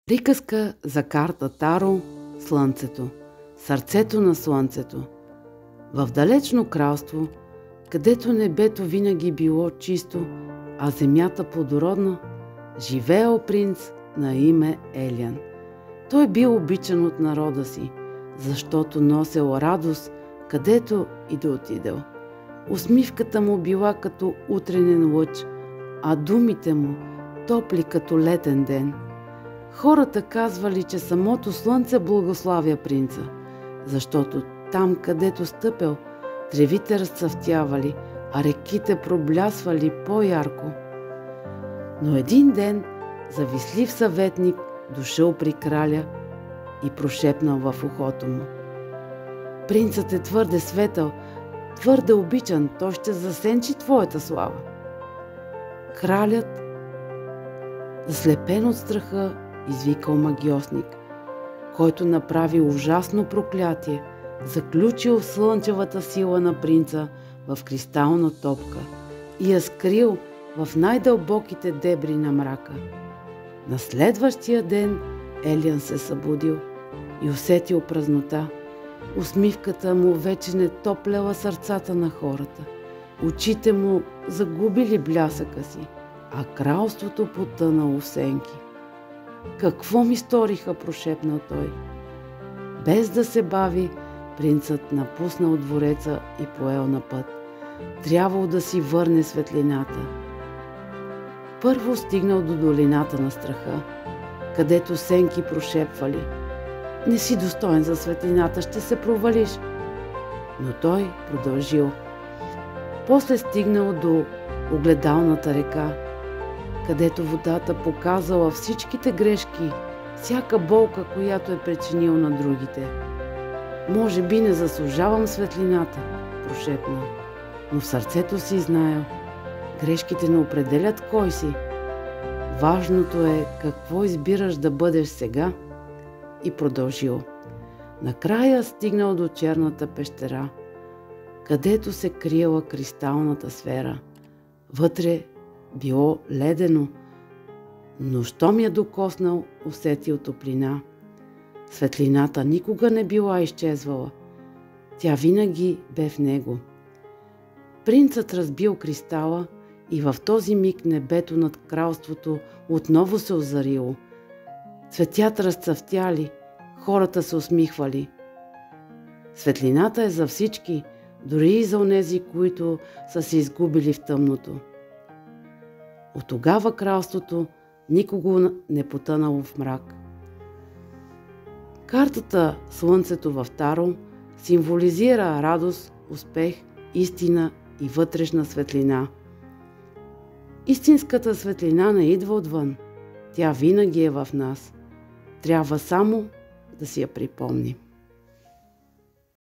Приказка за карта Таро Слънцето, сърцето на Слънцето. В далечно кралство, където небето винаги било чисто, а земята плодородна, живеел принц на име Елиан. Той бил обичан от народа си, защото носел радост, където и да отидел. Усмивката му била като утренен лъч, а думите му топли като летен ден. Хората казвали, че самото слънце благославя принца, защото там, където стъпел, тревите разцъфтявали, а реките проблясвали по-ярко. Но един ден завистлив съветник дошъл при краля и прошепнал в ухото му: „Принцът е твърде светъл, твърде обичан, той ще засенчи твоята слава.“ Кралят, заслепен от страха, извикал магиосник, който направи ужасно проклятие, заключил слънчевата сила на принца в кристална топка и я скрил в най-дълбоките дебри на мрака. На следващия ден Елиан се събудил и усетил празнота. Усмивката му вече не топляла сърцата на хората. Очите му загубили блясъка си, а кралството потънало в сенки. „Какво ми сториха?“ прошепнал той. Без да се бави, принцът напуснал двореца и поел на път. Трябвало да си върне светлината. Първо стигнал до долината на страха, където сенки прошепвали: „Не си достоен за светлината, ще се провалиш.“ Но той продължил. После стигнал до огледалната река, където водата показала всичките грешки, всяка болка, която е причинил на другите. „Може би не заслужавам светлината“, прошепнал, но в сърцето си знаел: грешките не определят кой си. Важното е какво избираш да бъдеш сега. И продължил. Накрая стигнал до черната пещера, където се криела кристалната сфера. Вътре било ледено, но щом я докоснал, усетил топлина. Светлината никога не била изчезвала. Тя винаги бе в него. Принцът разбил кристала и в този миг небето над кралството отново се озарило. Цветята разцъфтяли, хората се усмихвали. Светлината е за всички, дори и за онези, които са се изгубили в тъмното. От тогава кралството никого не потънало в мрак. Картата Слънцето в Таро символизира радост, успех, истина и вътрешна светлина. Истинската светлина не идва отвън. Тя винаги е в нас. Трябва само да си я припомним.